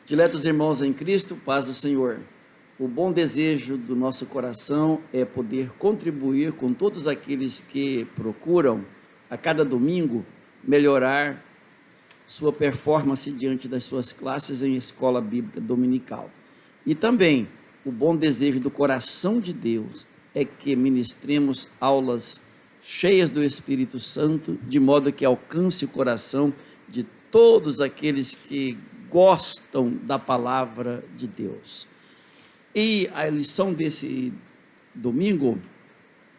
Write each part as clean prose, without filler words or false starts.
Diletos irmãos em Cristo, paz do Senhor. O bom desejo do nosso coração é poder contribuir com todos aqueles que procuram, a cada domingo, melhorar sua performance diante das suas classes em escola bíblica dominical. E também, o bom desejo do coração de Deus é que ministremos aulas cheias do Espírito Santo, de modo que alcance o coração de todos aqueles que gostam da palavra de Deus. E a lição desse domingo,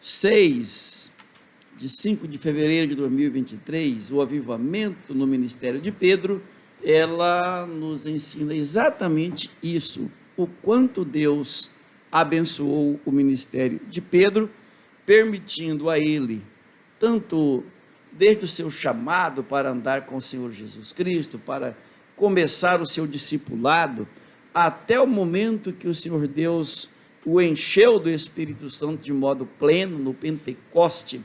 5 de fevereiro de 2023, o avivamento no ministério de Pedro, ela nos ensina exatamente isso, o quanto Deus abençoou o ministério de Pedro, permitindo a ele, tanto desde o seu chamado para andar com o Senhor Jesus Cristo, para começar o seu discipulado, até o momento que o Senhor Deus o encheu do Espírito Santo de modo pleno no Pentecoste.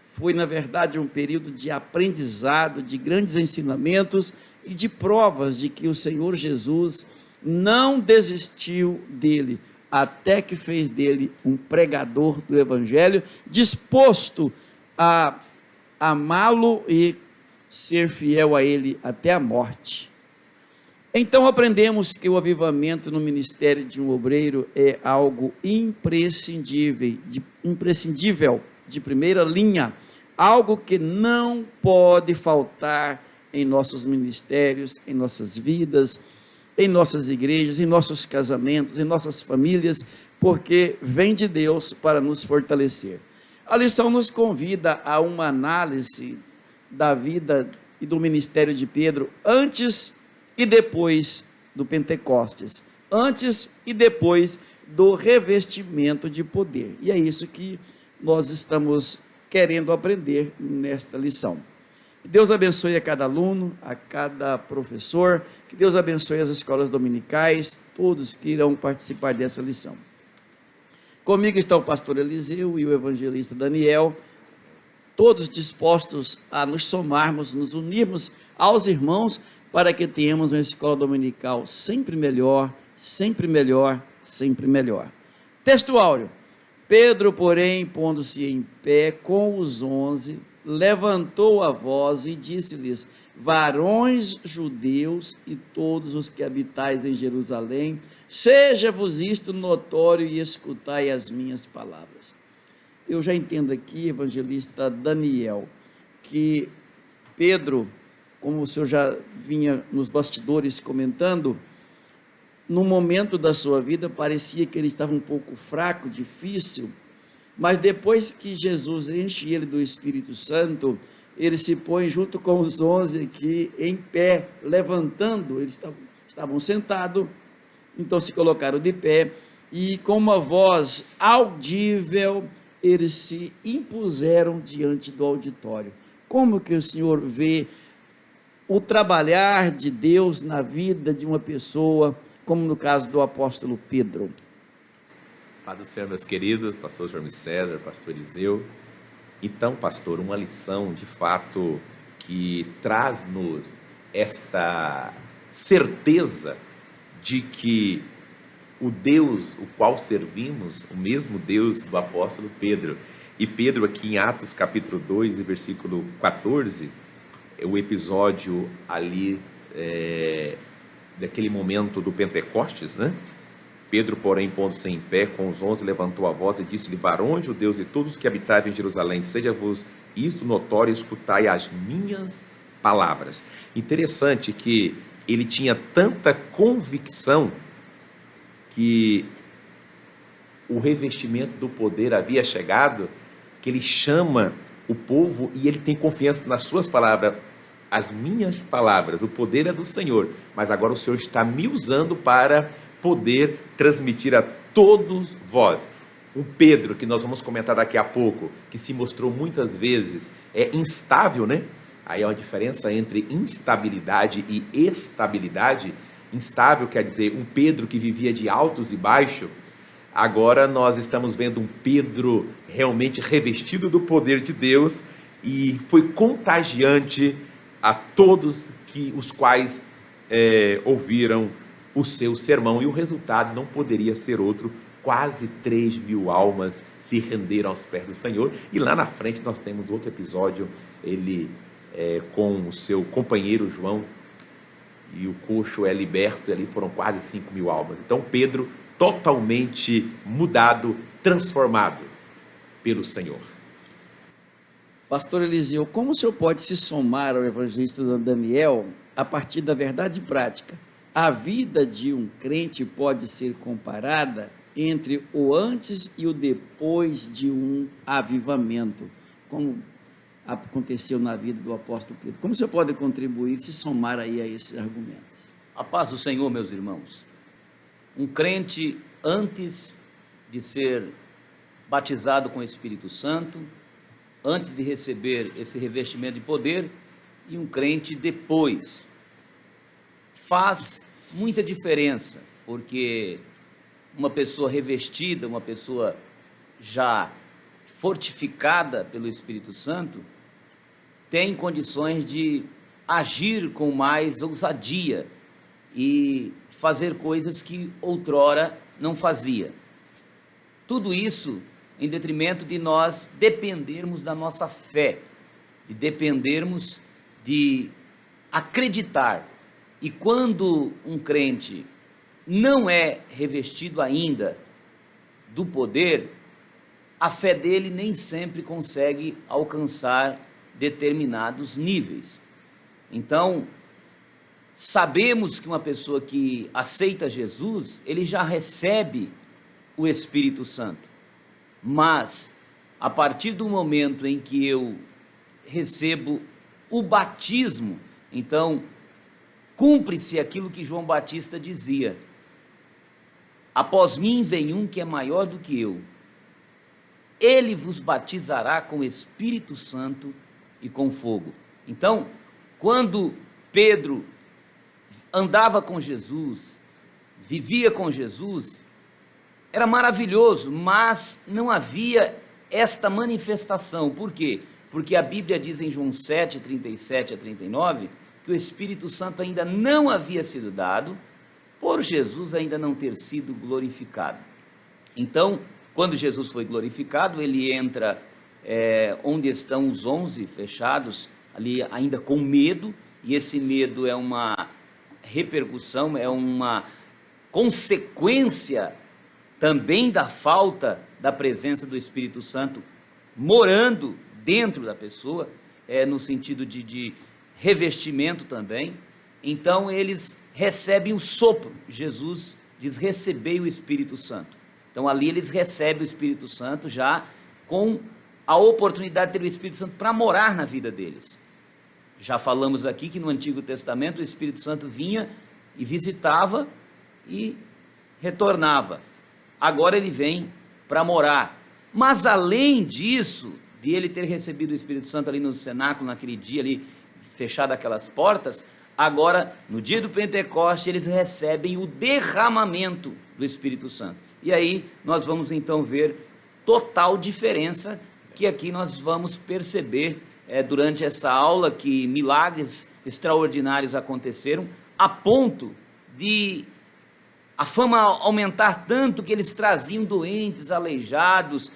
Foi, na verdade, um período de aprendizado, de grandes ensinamentos e de provas de que o Senhor Jesus não desistiu dele, até que fez dele um pregador do Evangelho, disposto a amá-lo e ser fiel a ele até a morte. Então aprendemos que o avivamento no ministério de um obreiro é algo imprescindível, de primeira linha, algo que não pode faltar em nossos ministérios, em nossas vidas, em nossas igrejas, em nossos casamentos, em nossas famílias, porque vem de Deus para nos fortalecer. A lição nos convida a uma análise da vida e do ministério de Pedro antes e depois do Pentecostes, antes e depois do revestimento de poder. E é isso que nós estamos querendo aprender nesta lição. Que Deus abençoe a cada aluno, a cada professor, que Deus abençoe as escolas dominicais, todos que irão participar dessa lição. Comigo está o pastor Eliseu e o evangelista Daniel, todos dispostos a nos somarmos, nos unirmos aos irmãos, para que tenhamos uma escola dominical sempre melhor, sempre melhor, sempre melhor. Texto áureo. Pedro, porém, pondo-se em pé com os 11, levantou a voz e disse-lhes: varões judeus e todos os que habitais em Jerusalém, seja-vos isto notório e escutai as minhas palavras. Eu já entendo aqui, evangelista Daniel, que Pedro, como o senhor já vinha nos bastidores comentando, no momento da sua vida parecia que ele estava um pouco fraco, difícil, mas depois que Jesus enche ele do Espírito Santo, ele se põe junto com os 11 aqui em pé, levantando, eles estavam sentados, então se colocaram de pé, e com uma voz audível, eles se impuseram diante do auditório. Como que o senhor vê o trabalhar de Deus na vida de uma pessoa, como no caso do apóstolo Pedro? Paz do Senhor, meus queridos, pastor Jorge César, pastor Eliseu. Então, pastor, uma lição de fato que traz-nos esta certeza de que o Deus o qual servimos, o mesmo Deus do apóstolo Pedro, e Pedro aqui em Atos capítulo 2, versículo 14, o episódio ali daquele momento do Pentecostes, né? Pedro, porém, pondo-se em pé com os 11, levantou a voz e disse-lhe: varões judeus e todos que habitavam em Jerusalém, seja-vos isto notório, escutai as minhas palavras. Interessante que ele tinha tanta convicção que o revestimento do poder havia chegado, que ele chama o povo e ele tem confiança nas suas palavras. As minhas palavras, o poder é do Senhor, mas agora o Senhor está me usando para poder transmitir a todos vós. Um Pedro, que nós vamos comentar daqui a pouco, que se mostrou muitas vezes instável, né? Aí há uma diferença entre instabilidade e estabilidade. Instável quer dizer um Pedro que vivia de altos e baixos. Agora nós estamos vendo um Pedro realmente revestido do poder de Deus, e foi contagiante a todos os quais ouviram o seu sermão, e o resultado não poderia ser outro. Quase 3.000 almas se renderam aos pés do Senhor. E lá na frente nós temos outro episódio, ele com o seu companheiro João, e o coxo é liberto, e ali foram quase 5.000 almas. Então Pedro totalmente mudado, transformado pelo Senhor. Pastor Eliseu, como o senhor pode se somar ao evangelista Daniel a partir da verdade prática? A vida de um crente pode ser comparada entre o antes e o depois de um avivamento, como aconteceu na vida do apóstolo Pedro. Como o senhor pode contribuir e se somar aí a esses argumentos? A paz do Senhor, meus irmãos. Um crente antes de ser batizado com o Espírito Santo, antes de receber esse revestimento de poder, e um crente depois, faz muita diferença, porque uma pessoa revestida, uma pessoa já fortificada pelo Espírito Santo, tem condições de agir com mais ousadia e fazer coisas que outrora não fazia. Tudo isso em detrimento de nós dependermos da nossa fé, de dependermos de acreditar. E quando um crente não é revestido ainda do poder, a fé dele nem sempre consegue alcançar determinados níveis. Então, sabemos que uma pessoa que aceita Jesus, ele já recebe o Espírito Santo. Mas, a partir do momento em que eu recebo o batismo, então, cumpre-se aquilo que João Batista dizia: após mim vem um que é maior do que eu, ele vos batizará com o Espírito Santo e com fogo. Então, quando Pedro andava com Jesus, vivia com Jesus, era maravilhoso, mas não havia esta manifestação. Por quê? Porque a Bíblia diz em João 7, 37 a 39, que o Espírito Santo ainda não havia sido dado, por Jesus ainda não ter sido glorificado. Então, quando Jesus foi glorificado, ele entra onde estão os 11 fechados, ali ainda com medo, e esse medo é uma repercussão, é uma consequência também da falta da presença do Espírito Santo morando dentro da pessoa, no sentido de revestimento também. Então eles recebem o sopro. Jesus diz: recebei o Espírito Santo. Então ali eles recebem o Espírito Santo já com a oportunidade de ter o Espírito Santo para morar na vida deles. Já falamos aqui que no Antigo Testamento o Espírito Santo vinha e visitava e retornava. Agora ele vem para morar. Mas além disso, de ele ter recebido o Espírito Santo ali no cenáculo, naquele dia ali, fechado aquelas portas, agora, no dia do Pentecoste, eles recebem o derramamento do Espírito Santo. E aí nós vamos então ver total diferença, que aqui nós vamos perceber durante essa aula, que milagres extraordinários aconteceram, a ponto de a fama aumentar tanto que eles traziam doentes, aleijados,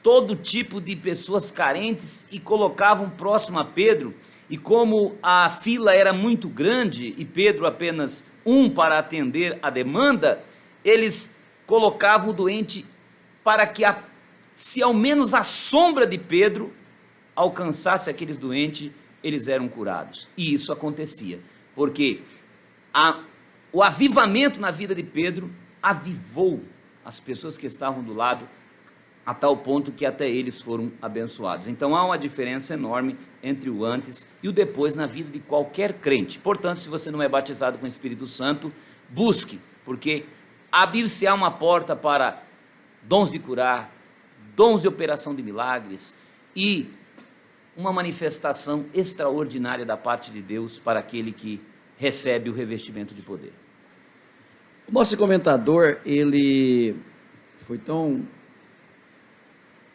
todo tipo de pessoas carentes e colocavam próximo a Pedro. E como a fila era muito grande e Pedro apenas um para atender a demanda, eles colocavam o doente para que, se ao menos a sombra de Pedro alcançasse aqueles doentes, eles eram curados. E isso acontecia, porque o avivamento na vida de Pedro avivou as pessoas que estavam do lado, a tal ponto que até eles foram abençoados. Então há uma diferença enorme entre o antes e o depois na vida de qualquer crente. Portanto, se você não é batizado com o Espírito Santo, busque, porque abrir-se-á uma porta para dons de curar, dons de operação de milagres e uma manifestação extraordinária da parte de Deus para aquele que recebe o revestimento de poder. O nosso comentador, ele foi tão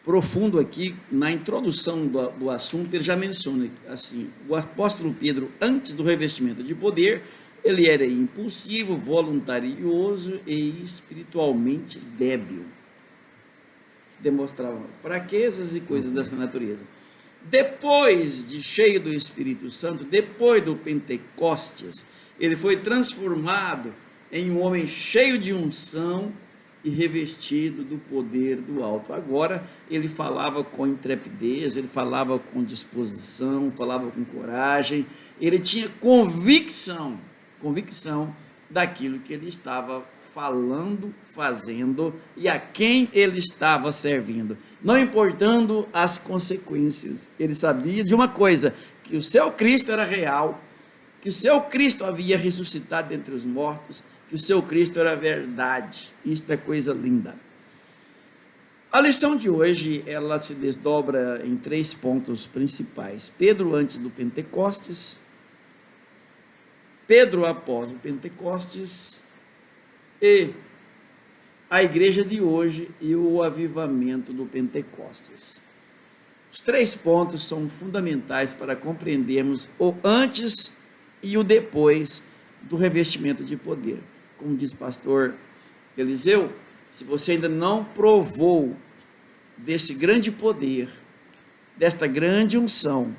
profundo aqui, na introdução do assunto, ele já menciona assim: o apóstolo Pedro, antes do revestimento de poder, Ele era impulsivo, voluntarioso e espiritualmente débil. Demonstrava fraquezas e coisas dessa natureza. Depois de cheio do Espírito Santo, depois do Pentecostes, ele foi transformado em um homem cheio de unção e revestido do poder do alto. Agora ele falava com intrepidez, ele falava com disposição, falava com coragem, ele tinha convicção daquilo que ele estava falando, fazendo e a quem ele estava servindo, não importando as consequências. Ele sabia de uma coisa, que o seu Cristo era real, que o seu Cristo havia ressuscitado dentre os mortos, que o seu Cristo era verdade. Isto é coisa linda. A lição de hoje, ela se desdobra em 3 pontos principais. Pedro antes do Pentecostes, Pedro após o Pentecostes e a igreja de hoje e o avivamento do Pentecostes. Os 3 pontos são fundamentais para compreendermos o antes e o depois do revestimento de poder. Como diz o pastor Eliseu, se você ainda não provou desse grande poder, desta grande unção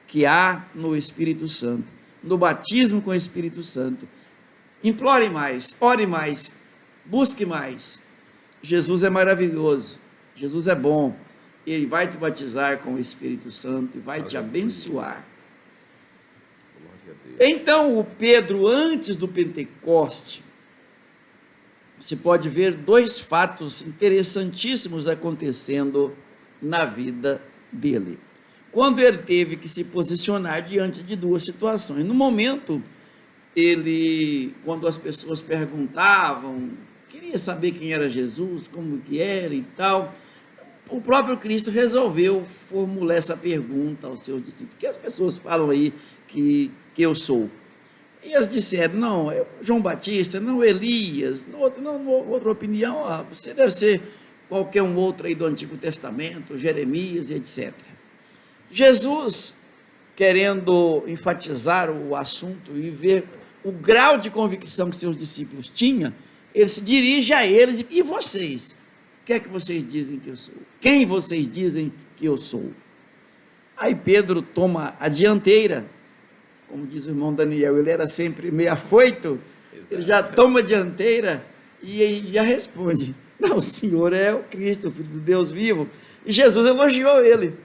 que há no Espírito Santo, no batismo com o Espírito Santo, implore mais, ore mais, busque mais. Jesus é maravilhoso, Jesus é bom, Ele vai te batizar com o Espírito Santo e vai te abençoar. Então, o Pedro, antes do Pentecoste, se pode ver 2 fatos interessantíssimos acontecendo na vida dele. Quando ele teve que se posicionar diante de 2 situações. No momento, quando as pessoas perguntavam, queria saber quem era Jesus, como que era e tal, o próprio Cristo resolveu formular essa pergunta aos seus discípulos. Que as pessoas falam aí que eu sou? E eles disseram, não, é João Batista, não Elias, outra opinião, você deve ser qualquer um outro aí do Antigo Testamento, Jeremias e etc. Jesus, querendo enfatizar o assunto e ver o grau de convicção que seus discípulos tinham, ele se dirige a eles, e vocês? O que é que vocês dizem que eu sou? Quem vocês dizem que eu sou? Aí Pedro toma a dianteira, como diz o irmão Daniel, ele era sempre meio afoito, ele já toma a dianteira e já responde, não, o Senhor é o Cristo, o Filho de Deus vivo. E Jesus elogiou ele,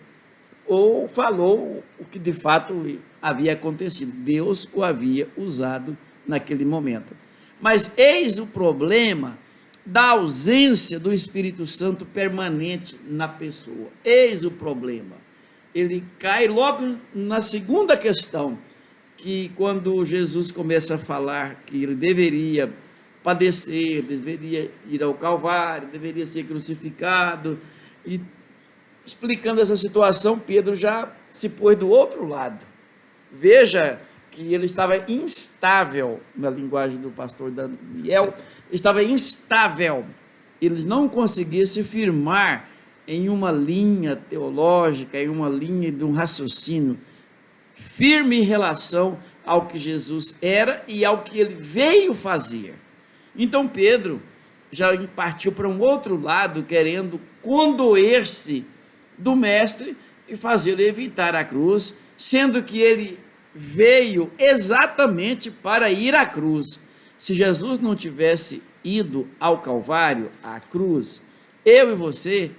ou falou o que de fato havia acontecido, Deus o havia usado naquele momento. Mas eis o problema da ausência do Espírito Santo permanente na pessoa, eis o problema. Ele cai logo na segunda questão, que quando Jesus começa a falar que ele deveria padecer, deveria ir ao Calvário, deveria ser crucificado, e explicando essa situação, Pedro já se pôs do outro lado. Veja que ele estava instável, na linguagem do pastor Daniel, estava instável, ele não conseguia se firmar em uma linha teológica, em uma linha de um raciocínio firme em relação ao que Jesus era e ao que ele veio fazer. Então Pedro já partiu para um outro lado, querendo condoer-se do mestre e fazê-lo evitar a cruz, sendo que ele veio exatamente para ir à cruz. Se Jesus não tivesse ido ao Calvário, à cruz, eu e você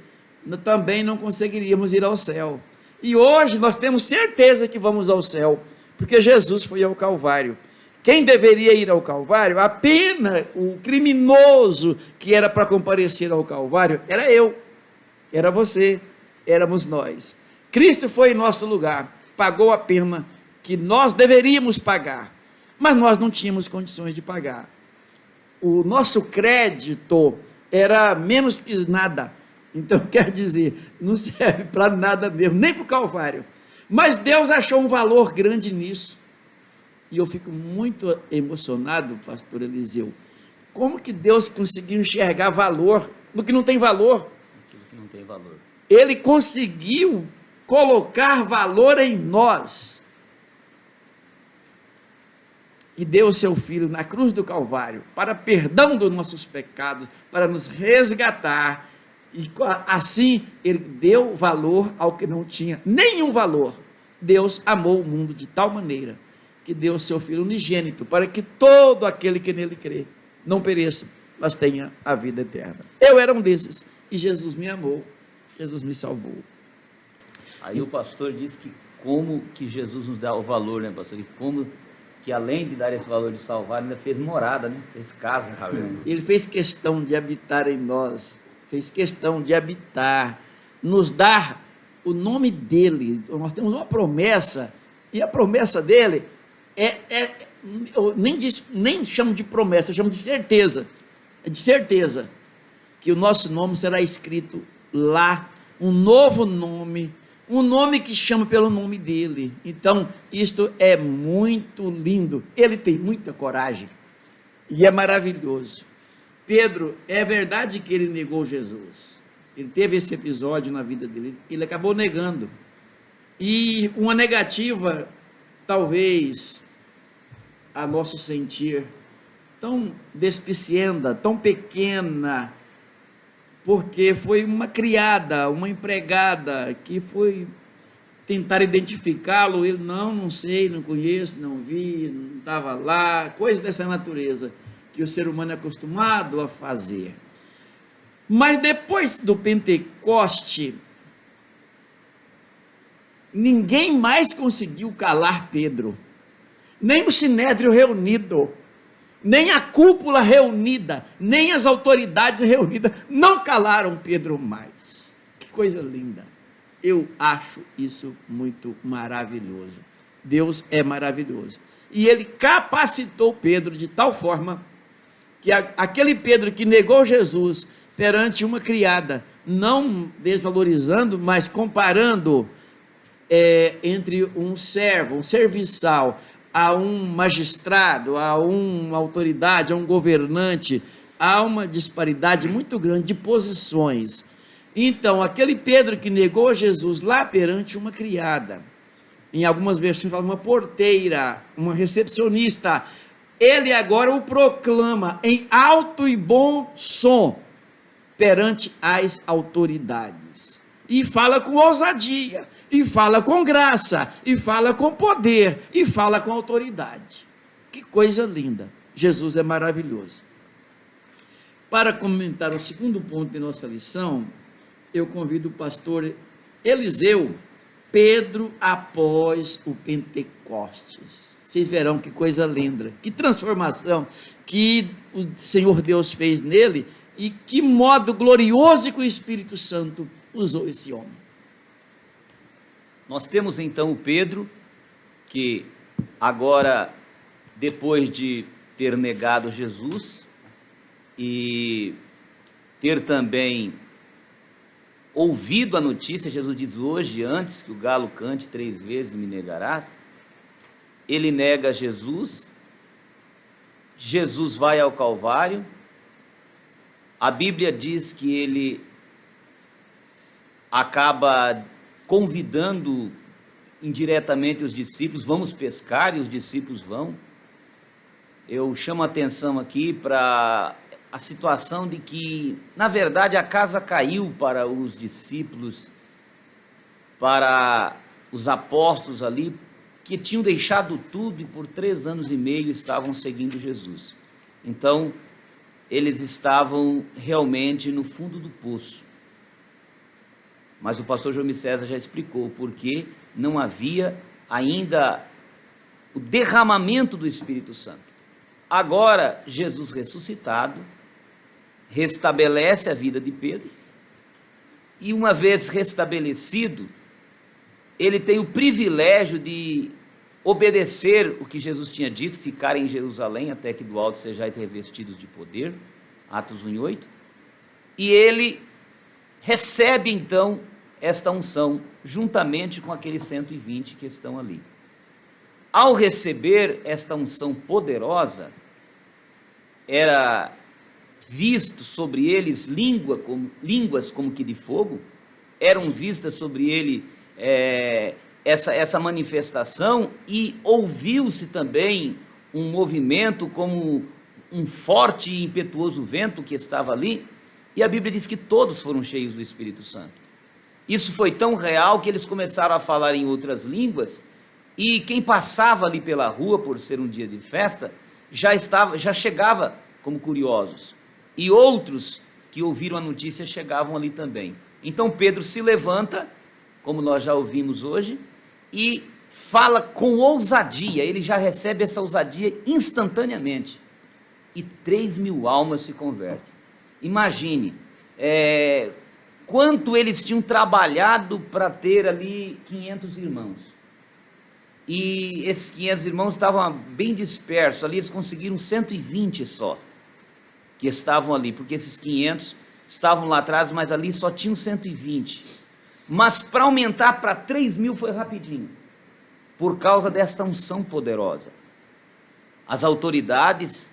também não conseguiríamos ir ao céu. E hoje nós temos certeza que vamos ao céu, porque Jesus foi ao Calvário. Quem deveria ir ao Calvário, apenas o criminoso que era para comparecer ao Calvário, era eu, era você, éramos nós. Cristo foi em nosso lugar, pagou a pena que nós deveríamos pagar, mas nós não tínhamos condições de pagar. O nosso crédito era menos que nada. Então, quer dizer, não serve para nada mesmo, nem para o Calvário. Mas Deus achou um valor grande nisso. E eu fico muito emocionado, pastor Eliseu. Como que Deus conseguiu enxergar valor no que não tem valor? Aquilo que não tem valor. Ele conseguiu colocar valor em nós. e deu o seu Filho na cruz do Calvário para perdão dos nossos pecados, para nos resgatar, e assim ele deu valor ao que não tinha nenhum valor. Deus amou o mundo de tal maneira que deu o seu Filho unigênito, para que todo aquele que nele crê não pereça, mas tenha a vida eterna. Eu era um desses, e Jesus me amou, Jesus me salvou. Aí o pastor disse que como que Jesus nos dá o valor, né, pastor? E como que além de dar esse valor de salvar, ainda fez morada, né? Fez casa. Ele fez questão de habitar em nós, fez questão de habitar, nos dar o nome dele. Nós temos uma promessa, e a promessa dele eu nem chamo de promessa, eu chamo de certeza. É de certeza que o nosso nome será escrito lá, um novo nome, um nome que chama pelo nome dele. Então, isto é muito lindo. Ele tem muita coragem e é maravilhoso. Pedro, é verdade que ele negou Jesus. Ele teve esse episódio na vida dele, ele acabou negando. E uma negativa, talvez, a nosso sentir, tão despicienda, tão pequena, porque foi uma criada, uma empregada, que foi tentar identificá-lo, ele, não sei, não conheço, não vi, não estava lá, coisa dessa natureza, que o ser humano é acostumado a fazer. Mas depois do Pentecoste, ninguém mais conseguiu calar Pedro, nem o Sinédrio reunido, nem a cúpula reunida, nem as autoridades reunidas, não calaram Pedro mais. Que coisa linda. Eu acho isso muito maravilhoso. Deus é maravilhoso. E ele capacitou Pedro de tal forma que aquele Pedro que negou Jesus perante uma criada, não desvalorizando, mas comparando entre um servo, um serviçal, a um magistrado, a uma autoridade, a um governante, há uma disparidade muito grande de posições. Então, aquele Pedro que negou Jesus lá perante uma criada, em algumas versões fala uma porteira, uma recepcionista, ele agora o proclama em alto e bom som perante as autoridades, e fala com ousadia, e fala com graça, e fala com poder, e fala com autoridade. Que coisa linda. Jesus é maravilhoso. Para comentar o segundo ponto de nossa lição, eu convido o pastor Eliseu, Pedro após o Pentecostes. Vocês verão que coisa linda, que transformação que o Senhor Deus fez nele, e que modo glorioso que o Espírito Santo usou esse homem. Nós temos então o Pedro, que agora, depois de ter negado Jesus e ter também ouvido a notícia, Jesus diz hoje, antes que o galo cante 3 vezes me negarás, ele nega Jesus, Jesus vai ao Calvário, a Bíblia diz que ele acaba convidando indiretamente os discípulos, vamos pescar, e os discípulos vão. Eu chamo a atenção aqui para a situação de que, na verdade, a casa caiu para os discípulos, para os apóstolos ali, que tinham deixado tudo e por 3 anos e meio estavam seguindo Jesus. Então, eles estavam realmente no fundo do poço. Mas o pastor João César já explicou porque não havia ainda o derramamento do Espírito Santo. Agora, Jesus ressuscitado, restabelece a vida de Pedro, e uma vez restabelecido, ele tem o privilégio de obedecer o que Jesus tinha dito, ficar em Jerusalém até que do alto sejais revestidos de poder, Atos 1:8, e ele recebe então esta unção, juntamente com aqueles 120 que estão ali. Ao receber esta unção poderosa, era visto sobre eles línguas como que de fogo, eram vistas sobre ele essa manifestação, e ouviu-se também um movimento, como um forte e impetuoso vento que estava ali, e a Bíblia diz que todos foram cheios do Espírito Santo. Isso foi tão real que eles começaram a falar em outras línguas, e quem passava ali pela rua, por ser um dia de festa, já chegava como curiosos, e outros que ouviram a notícia chegavam ali também. Então Pedro se levanta, como nós já ouvimos hoje, e fala com ousadia. Ele já recebe essa ousadia instantaneamente, e 3.000 almas se convertem. Imagine quanto eles tinham trabalhado para ter ali 500 irmãos, e esses 500 irmãos estavam bem dispersos ali. Eles conseguiram 120 só, que estavam ali, porque esses 500 estavam lá atrás, mas ali só tinham 120, mas para aumentar para 3.000 foi rapidinho, por causa desta unção poderosa. As autoridades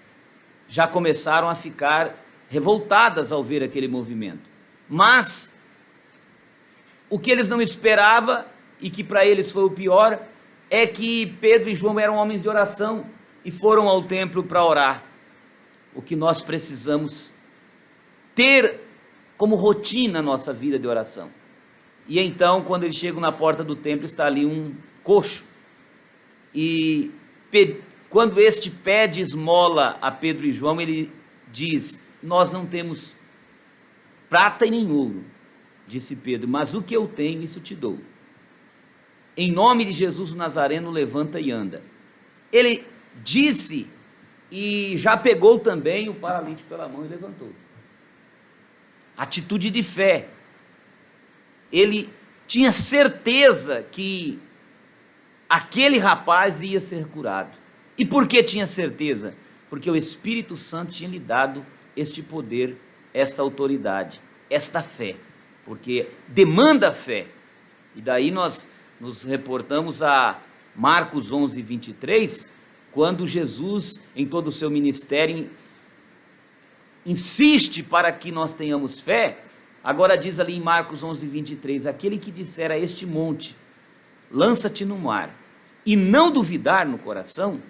já começaram a ficar revoltadas ao ver aquele movimento, mas o que eles não esperavam, e que para eles foi o pior, é que Pedro e João eram homens de oração e foram ao templo para orar. O que nós precisamos ter como rotina na nossa vida de oração. E então, quando eles chegam na porta do templo, está ali um coxo, e quando este pede esmola a Pedro e João, ele diz: nós não temos prata e nem ouro, disse Pedro, mas o que eu tenho, isso te dou. Em nome de Jesus o Nazareno, levanta e anda. Ele disse, e já pegou também o paralítico pela mão e levantou. Atitude de fé. Ele tinha certeza que aquele rapaz ia ser curado. E por que tinha certeza? Porque o Espírito Santo tinha lhe dado este poder, esta autoridade, esta fé, porque demanda fé. E daí nós nos reportamos a Marcos 11, 23, quando Jesus, em todo o seu ministério, insiste para que nós tenhamos fé. Agora diz ali em Marcos 11, 23, aquele que disser a este monte, lança-te no mar, e não duvidar no coração,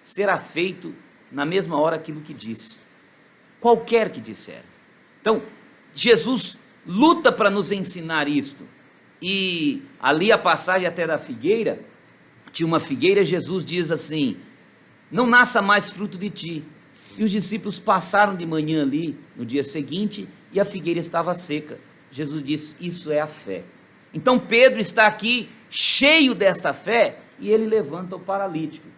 será feito na mesma hora aquilo que diz, qualquer que disser. Então, Jesus luta para nos ensinar isto. E ali a passagem até da figueira, tinha uma figueira, Jesus diz assim: não nasça mais fruto de ti. E os discípulos passaram de manhã ali, no dia seguinte, e a figueira estava seca. Jesus disse: isso é a fé. Então Pedro está aqui cheio desta fé, e ele levanta o paralítico.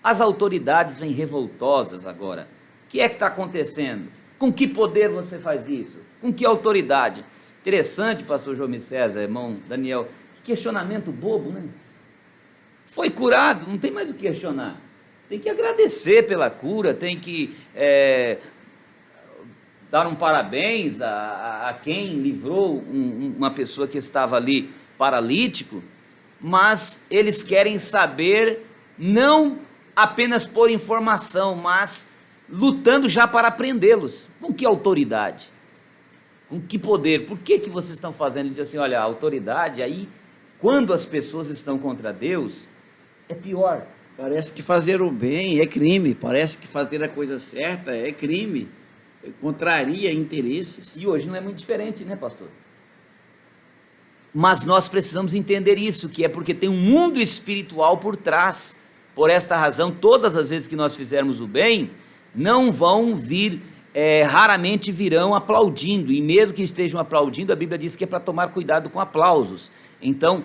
As autoridades vêm revoltosas agora. O que é que está acontecendo? Com que poder você faz isso? Com que autoridade? Interessante, pastor João César, irmão Daniel, que questionamento bobo, né? Foi curado, não tem mais o que questionar. Tem que agradecer pela cura, tem que dar um parabéns a quem livrou uma pessoa que estava ali paralítico, mas eles querem saber, não apenas por informação, mas lutando já para prendê-los. Com que autoridade? Com que poder? Por que vocês estão fazendo? Ele diz assim: olha, a autoridade aí, quando as pessoas estão contra Deus, é pior. Parece que fazer o bem é crime, parece que fazer a coisa certa é crime, contraria interesses. E hoje não é muito diferente, né, pastor? Mas nós precisamos entender isso, que é porque tem um mundo espiritual por trás. Por esta razão, todas as vezes que nós fizermos o bem, não vão vir, raramente virão aplaudindo, e mesmo que estejam aplaudindo, a Bíblia diz que é para tomar cuidado com aplausos. Então,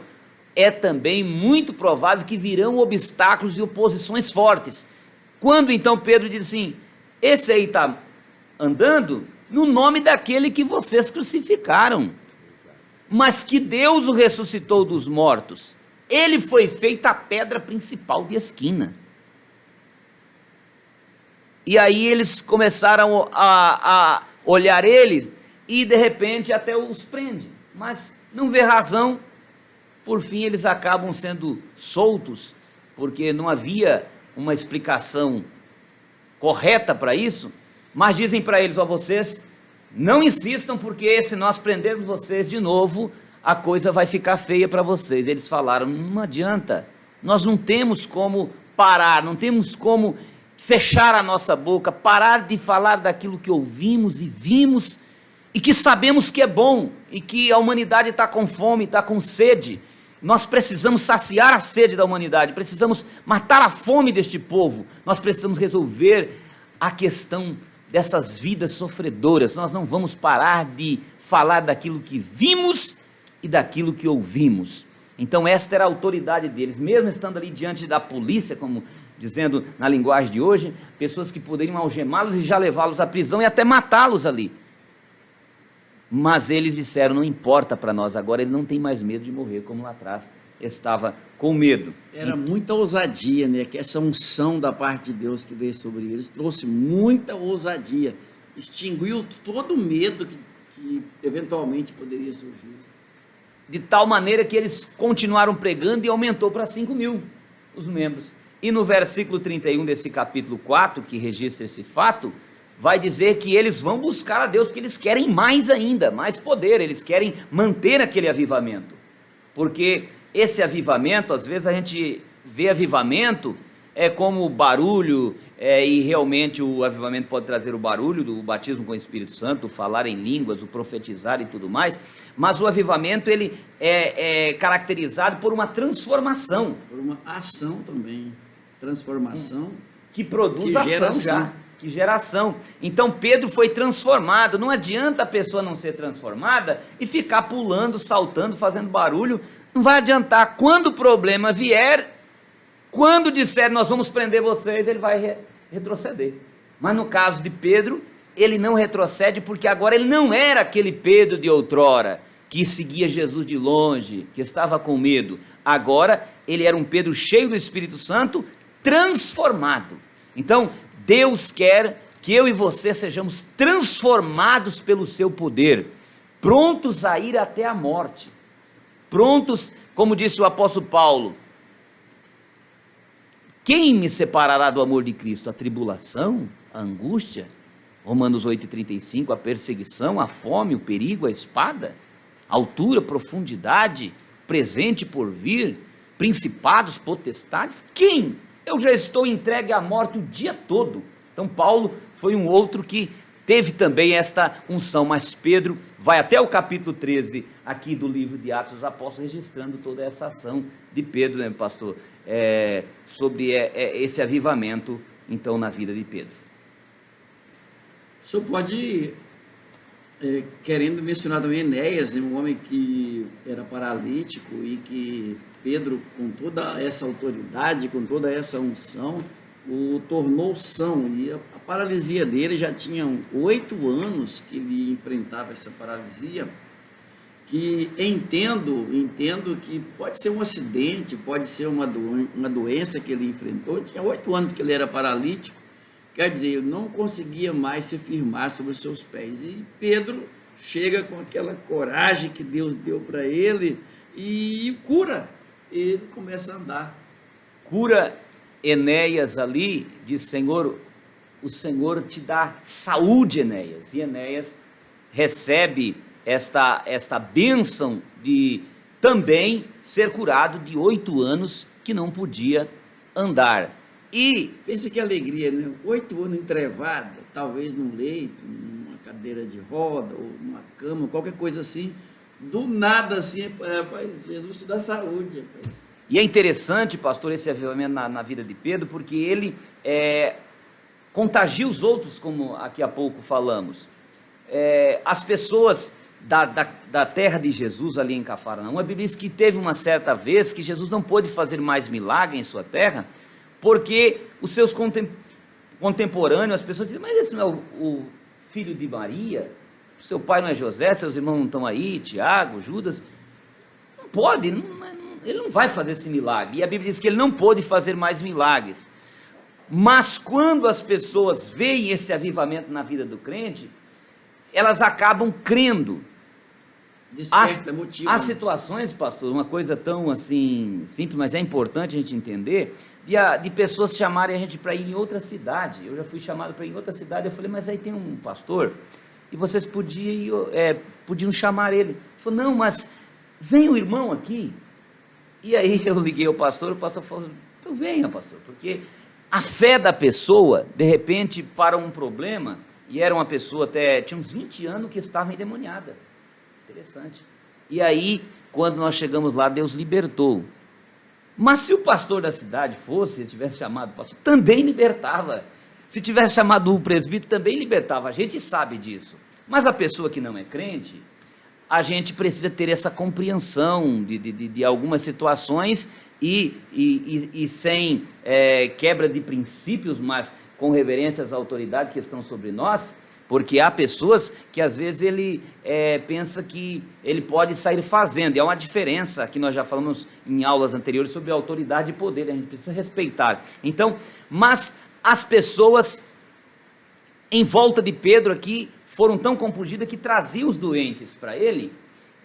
é também muito provável que virão obstáculos e oposições fortes. Quando então Pedro diz assim: esse aí está andando no nome daquele que vocês crucificaram, mas que Deus o ressuscitou dos mortos, ele foi feito a pedra principal de esquina. E aí eles começaram a olhar eles, e de repente até os prende, mas não vê razão. Por fim eles acabam sendo soltos, porque não havia uma explicação correta para isso, mas dizem para eles: ó, vocês não insistam, porque se nós prendermos vocês de novo, a coisa vai ficar feia para vocês. Eles falaram: não adianta, nós não temos como parar, não temos como fechar a nossa boca, parar de falar daquilo que ouvimos e vimos e que sabemos que é bom e que a humanidade está com fome, está com sede. Nós precisamos saciar a sede da humanidade, precisamos matar a fome deste povo, nós precisamos resolver a questão dessas vidas sofredoras. Nós não vamos parar de falar daquilo que vimos e daquilo que ouvimos. Então esta era a autoridade deles, mesmo estando ali diante da polícia, como dizendo na linguagem de hoje, pessoas que poderiam algemá-los e já levá-los à prisão e até matá-los ali. Mas eles disseram, não importa para nós agora, ele não tem mais medo de morrer, como lá atrás estava com medo. Era muita ousadia, né? Que essa unção da parte de Deus que veio sobre eles trouxe muita ousadia, extinguiu todo o medo que eventualmente poderia surgir. De tal maneira que eles continuaram pregando e aumentou para 5.000 os membros. E no versículo 31 desse capítulo 4, que registra esse fato, vai dizer que eles vão buscar a Deus, porque eles querem mais ainda, mais poder, eles querem manter aquele avivamento. Porque esse avivamento, às vezes a gente vê avivamento como barulho, e realmente o avivamento pode trazer o barulho do batismo com o Espírito Santo, o falar em línguas, o profetizar e tudo mais, mas o avivamento ele é caracterizado por uma transformação. Por uma ação também, transformação. Que produz que ação já, que geração. Então Pedro foi transformado. Não adianta a pessoa não ser transformada e ficar pulando, saltando, fazendo barulho, não vai adiantar. Quando o problema vier, quando disser nós vamos prender vocês, ele vai retroceder. Mas no caso de Pedro, ele não retrocede, porque agora ele não era aquele Pedro de outrora, que seguia Jesus de longe, que estava com medo. Agora ele era um Pedro cheio do Espírito Santo, transformado. Então Deus quer que eu e você sejamos transformados pelo seu poder, prontos a ir até a morte, prontos, como disse o apóstolo Paulo, quem me separará do amor de Cristo? A tribulação, a angústia, Romanos 8,35, a perseguição, a fome, o perigo, a espada, a altura, profundidade, presente por vir, principados, potestades, quem? Eu já estou entregue à morte o dia todo. Então Paulo foi um outro que teve também esta unção, mas Pedro vai até o capítulo 13 aqui do livro de Atos dos Apóstolos, registrando toda essa ação de Pedro, né, pastor? Sobre esse avivamento, então, na vida de Pedro. O senhor pode, querendo mencionar também Enéas, um homem que era paralítico e que Pedro, com toda essa autoridade, com toda essa unção, o tornou são, e a paralisia dele já tinha 8 anos que ele enfrentava essa paralisia, que entendo que pode ser um acidente, pode ser uma doença que ele enfrentou. Tinha 8 anos que ele era paralítico, quer dizer, ele não conseguia mais se firmar sobre os seus pés. E Pedro chega com aquela coragem que Deus deu para ele e cura. Ele começa a andar. Cura Enéas ali, diz: Senhor, o Senhor te dá saúde, Enéas. E Enéas recebe esta bênção de também ser curado de 8 anos que não podia andar. E pensa que alegria, né? 8 anos entrevado, talvez num leito, numa cadeira de roda, ou numa cama, qualquer coisa assim, do nada assim, rapaz, Jesus te dá saúde, rapaz. E é interessante, pastor, esse avivamento na vida de Pedro, porque ele contagia os outros, como aqui a pouco falamos. As pessoas da terra de Jesus ali em Cafarnaum, a Bíblia diz que teve uma certa vez que Jesus não pôde fazer mais milagre em sua terra, porque os seus contemporâneos, as pessoas dizem: mas esse não é o filho de Maria? Seu pai não é José? Seus irmãos não estão aí? Tiago, Judas? Não pode, ele não vai fazer esse milagre. E a Bíblia diz que ele não pôde fazer mais milagres. Mas quando as pessoas veem esse avivamento na vida do crente, elas acabam crendo. Desperta, motiva. Há situações, pastor, uma coisa tão assim simples, mas é importante a gente entender, de pessoas chamarem a gente para ir em outra cidade. Eu já fui chamado para ir em outra cidade. Eu falei: mas aí tem um pastor e vocês podiam chamar ele. Ele falou: não, mas vem o irmão aqui. E aí eu liguei ao pastor, o pastor falou: Então venha, pastor, porque a fé da pessoa, de repente, para um problema, e era uma pessoa até, tinha uns 20 anos que estava endemoniada. Interessante. E aí, quando nós chegamos lá, Deus libertou. Mas se o pastor da cidade fosse, ele tivesse chamado o pastor, também libertava. Se tivesse chamado o presbítero, também libertava. A gente sabe disso. Mas a pessoa que não é crente, a gente precisa ter essa compreensão de algumas situações e sem quebra de princípios, mas com reverência às autoridades que estão sobre nós, porque há pessoas que às vezes ele pensa que ele pode sair fazendo, e há uma diferença que nós já falamos em aulas anteriores sobre autoridade e poder, a gente precisa respeitar. Então, mas as pessoas em volta de Pedro aqui foram tão compungidas que traziam os doentes para ele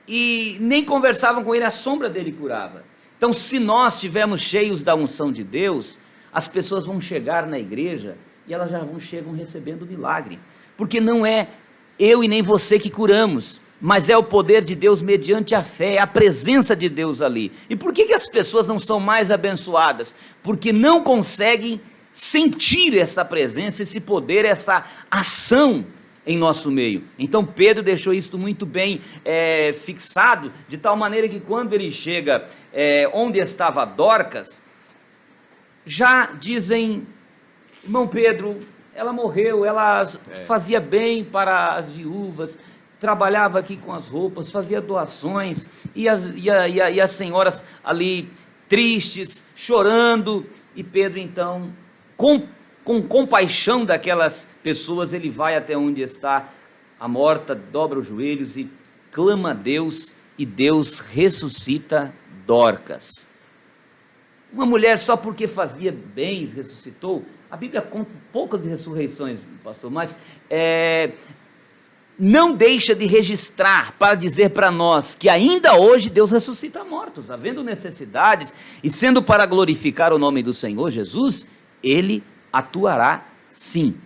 e nem conversavam com ele, a sombra dele curava. Então, se nós estivermos cheios da unção de Deus, as pessoas vão chegar na igreja e elas já chegam recebendo o milagre, porque não é eu e nem você que curamos, mas é o poder de Deus mediante a fé, a presença de Deus ali. E por que as pessoas não são mais abençoadas? Porque não conseguem sentir essa presença, esse poder, essa ação em nosso meio. Então Pedro deixou isso muito bem fixado, de tal maneira que quando ele chega onde estava Dorcas, já dizem, irmão Pedro, ela morreu, ela fazia bem para as viúvas, trabalhava aqui com as roupas, fazia doações, e as senhoras ali tristes, chorando, e Pedro então, com compaixão daquelas pessoas, ele vai até onde está a morta, dobra os joelhos e clama a Deus, e Deus ressuscita Dorcas. Uma mulher só porque fazia bens ressuscitou? A Bíblia conta poucas ressurreições, pastor, mas não deixa de registrar para dizer para nós que ainda hoje Deus ressuscita mortos, havendo necessidades e sendo para glorificar o nome do Senhor Jesus, Ele atuará sim.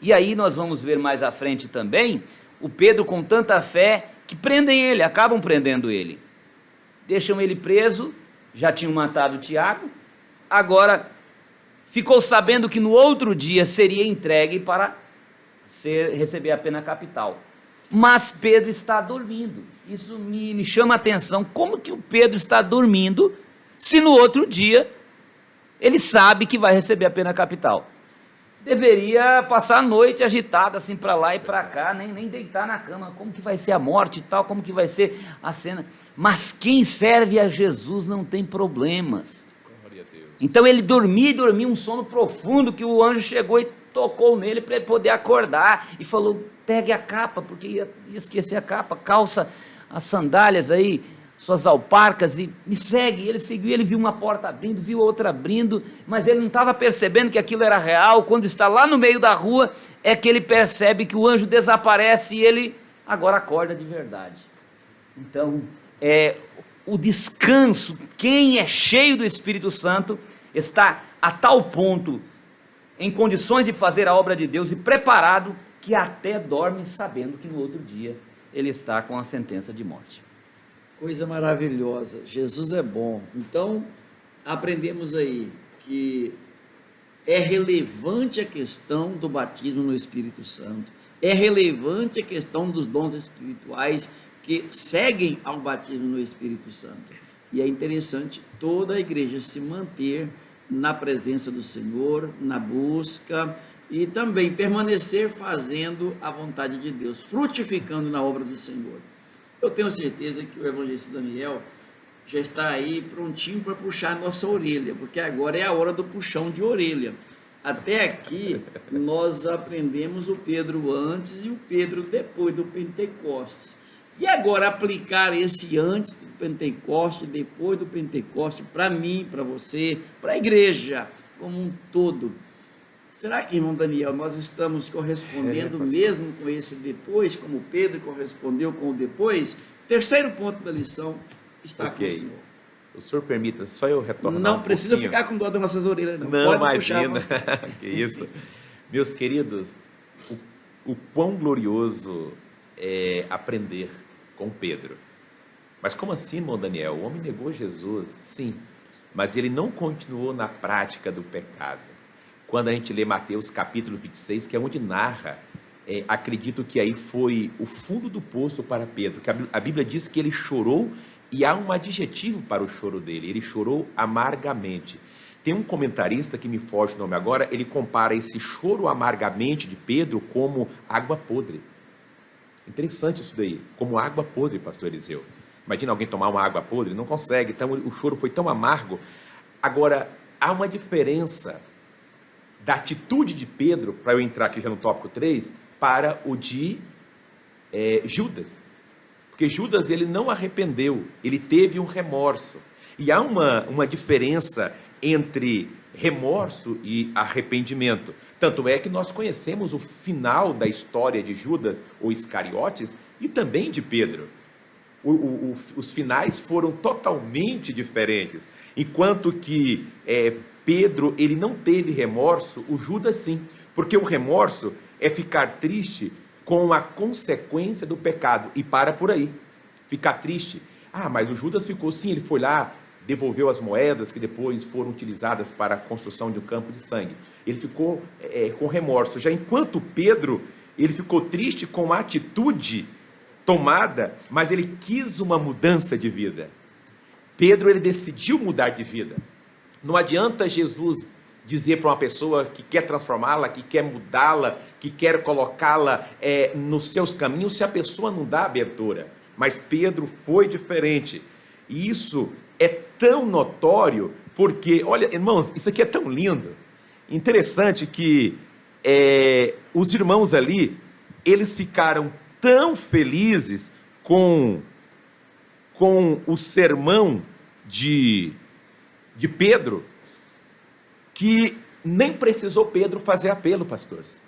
E aí nós vamos ver mais à frente também, o Pedro com tanta fé que prendem ele, acabam prendendo ele, deixam ele preso, já tinham matado Tiago, agora ficou sabendo que no outro dia seria entregue para receber a pena capital, mas Pedro está dormindo. Isso me chama a atenção, como que o Pedro está dormindo, se no outro dia ele sabe que vai receber a pena capital? Deveria passar a noite agitado assim para lá e para cá, nem deitar na cama, como que vai ser a morte e tal, como que vai ser a cena, mas quem serve a Jesus não tem problemas. Então ele dormia um sono profundo, que o anjo chegou e tocou nele para ele poder acordar, e falou, pegue a capa, porque ia esquecer a capa, calça as sandálias aí, suas alparcas, e me segue. Ele seguiu, ele viu uma porta abrindo, viu outra abrindo, mas ele não estava percebendo que aquilo era real. Quando está lá no meio da rua, é que ele percebe que o anjo desaparece, e ele agora acorda de verdade. Então, o descanso, quem é cheio do Espírito Santo, está a tal ponto, em condições de fazer a obra de Deus, e preparado, que até dorme sabendo que no outro dia, ele está com a sentença de morte. Coisa maravilhosa, Jesus é bom. Então, aprendemos aí que é relevante a questão do batismo no Espírito Santo, é relevante a questão dos dons espirituais que seguem ao batismo no Espírito Santo. E é interessante toda a igreja se manter na presença do Senhor, na busca, e também permanecer fazendo a vontade de Deus, frutificando na obra do Senhor. Eu tenho certeza que o evangelista Daniel já está aí prontinho para puxar a nossa orelha, porque agora é a hora do puxão de orelha. Até aqui nós aprendemos o Pedro antes e o Pedro depois do Pentecostes. E agora aplicar esse antes do Pentecoste, depois do Pentecoste, para mim, para você, para a igreja como um todo. Será que, irmão Daniel, nós estamos correspondendo mesmo com esse depois, como Pedro correspondeu com o depois? Terceiro ponto da lição está com o senhor. O senhor permita, só eu retornar Não precisa ficar com dó das nossas orelhas, não. Não, pode imagina. Puxar, que isso. Meus queridos, o quão glorioso é aprender com Pedro. Mas como assim, irmão Daniel? O homem negou Jesus? Sim. mas ele não continuou na prática do pecado. Quando a gente lê Mateus capítulo 26, que é onde narra, acredito que aí foi o fundo do poço para Pedro, que a Bíblia diz que ele chorou, e há um adjetivo para o choro dele, ele chorou amargamente. Tem um comentarista que me foge o nome agora, ele compara esse choro amargamente de Pedro como água podre. Interessante isso daí, como água podre, pastor Eliseu. Imagina alguém tomar uma água podre, não consegue, então o choro foi tão amargo. Agora, há uma diferença da atitude de Pedro, para eu entrar aqui já no tópico 3, para o de Judas. Porque Judas, ele não arrependeu, ele teve um remorso. E há uma diferença entre remorso e arrependimento. Tanto é que nós conhecemos o final da história de Judas, ou Iscariotes, e também de Pedro. Os finais foram totalmente diferentes. Enquanto que Pedro, ele não teve remorso, o Judas sim. Porque o remorso é ficar triste com a consequência do pecado. E para por aí. Ficar triste. Mas o Judas ficou sim, ele foi lá, devolveu as moedas que depois foram utilizadas para a construção de um campo de sangue. Ele ficou com remorso. Já enquanto Pedro, ele ficou triste com a atitude tomada, mas ele quis uma mudança de vida. Pedro, ele decidiu mudar de vida. Não adianta Jesus dizer para uma pessoa que quer transformá-la, que quer mudá-la, que quer colocá-la nos seus caminhos, se a pessoa não dá abertura. Mas Pedro foi diferente. E isso é tão notório, porque, olha, irmãos, isso aqui é tão lindo. Interessante que os irmãos ali, eles ficaram tão felizes com o sermão de Pedro, que nem precisou Pedro fazer apelo, pastores.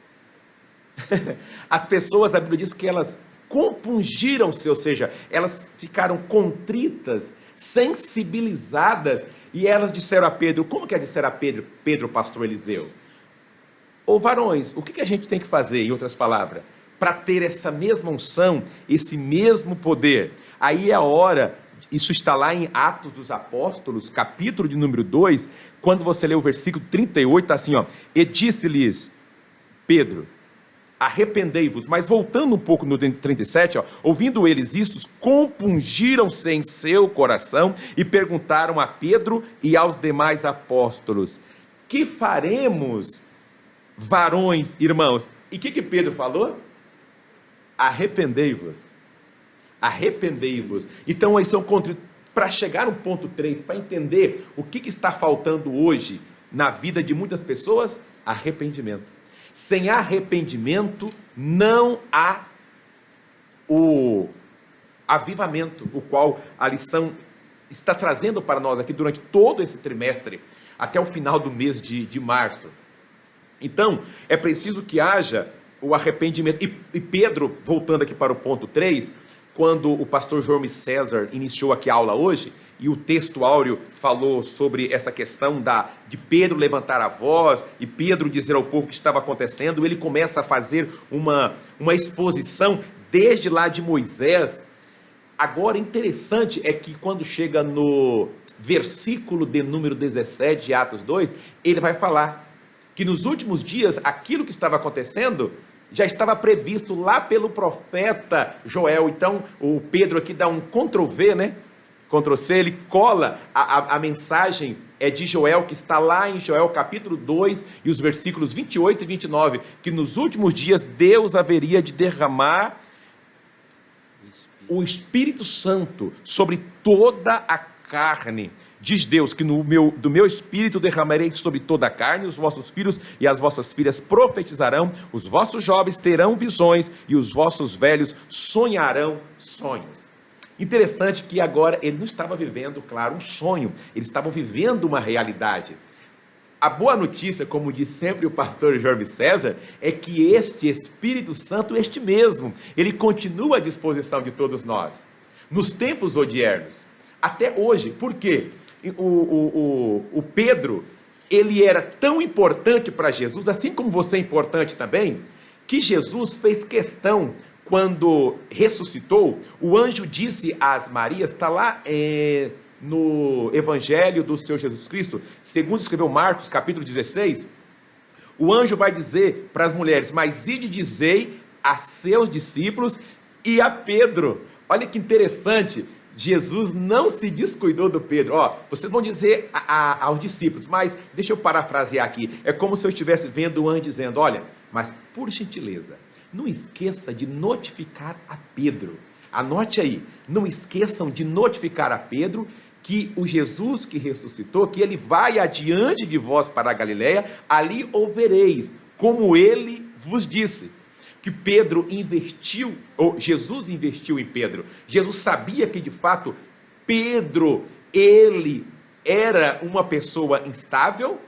As pessoas, a Bíblia diz que elas compungiram-se, ou seja, elas ficaram contritas, sensibilizadas, e elas disseram a Pedro, como que disseram a Pedro, pastor Eliseu? Ô varões, o que a gente tem que fazer, em outras palavras, para ter essa mesma unção, esse mesmo poder? Aí é a hora, isso está lá em Atos dos Apóstolos, capítulo de número 2, quando você lê o versículo 38, está assim, e disse-lhes Pedro, arrependei-vos. Mas voltando um pouco no 37, ouvindo eles isto, compungiram-se em seu coração e perguntaram a Pedro e aos demais apóstolos, que faremos, varões, irmãos? E o que Pedro falou? Arrependei-vos. Arrependei-vos. Então, aí são para chegar no ponto 3, para entender o que está faltando hoje na vida de muitas pessoas, arrependimento. Sem arrependimento, não há o avivamento, o qual a lição está trazendo para nós aqui durante todo esse trimestre, até o final do mês de março. Então, é preciso que haja o arrependimento. E Pedro, voltando aqui para o ponto 3, quando o pastor Jorme César iniciou aqui a aula hoje, e o texto áureo falou sobre essa questão de Pedro levantar a voz e Pedro dizer ao povo o que estava acontecendo, ele começa a fazer uma exposição desde lá de Moisés. Agora, interessante é que quando chega no versículo de número 17 de Atos 2, ele vai falar que nos últimos dias aquilo que estava acontecendo já estava previsto lá pelo profeta Joel. Então, o Pedro aqui dá um Ctrl+V, né? Ctrl+C, ele cola a mensagem de Joel, que está lá em Joel capítulo 2, e os versículos 28 e 29, que nos últimos dias Deus haveria de derramar o Espírito Santo sobre toda a carne. Diz Deus que do meu Espírito derramarei sobre toda a carne, os vossos filhos e as vossas filhas profetizarão, os vossos jovens terão visões e os vossos velhos sonharão sonhos. Interessante que agora ele não estava vivendo, claro, um sonho, eles estavam vivendo uma realidade. A boa notícia, como diz sempre o pastor Jorge César, é que este Espírito Santo, este mesmo, ele continua à disposição de todos nós, nos tempos odiernos, até hoje. Por quê? O Pedro, ele era tão importante para Jesus, assim como você é importante também, que Jesus fez questão, quando ressuscitou, o anjo disse às Marias, está lá no Evangelho do Senhor Jesus Cristo, segundo escreveu Marcos, capítulo 16, o anjo vai dizer para as mulheres: mas ide dizei a seus discípulos e a Pedro. Olha que interessante, Jesus não se descuidou do Pedro. Vocês vão dizer aos discípulos, mas deixa eu parafrasear aqui, é como se eu estivesse vendo o anjo dizendo: olha, mas por gentileza, não esqueça de notificar a Pedro. Anote aí, não esqueçam de notificar a Pedro que o Jesus que ressuscitou, que ele vai adiante de vós para a Galileia, ali o vereis, como ele vos disse. Que Pedro investiu, ou Jesus investiu em Pedro. Jesus sabia que de fato Pedro, ele era uma pessoa instável,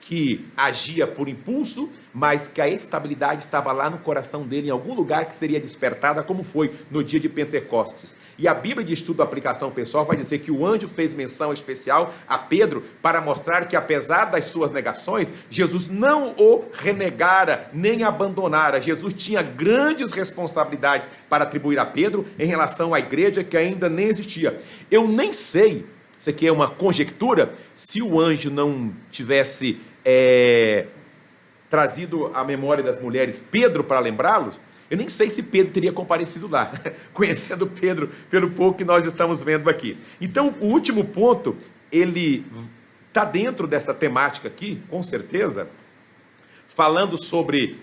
que agia por impulso, mas que a estabilidade estava lá no coração dele, em algum lugar que seria despertada, como foi no dia de Pentecostes. E a Bíblia de Estudo Aplicação Pessoal vai dizer que o anjo fez menção especial a Pedro para mostrar que, apesar das suas negações, Jesus não o renegara nem abandonara. Jesus tinha grandes responsabilidades para atribuir a Pedro em relação à igreja que ainda nem existia. Eu nem sei, isso aqui é uma conjectura, se o anjo não tivesse trazido à memória das mulheres Pedro para lembrá-los, eu nem sei se Pedro teria comparecido lá, conhecendo Pedro pelo pouco que nós estamos vendo aqui. Então, o último ponto, ele está dentro dessa temática aqui, com certeza, falando sobre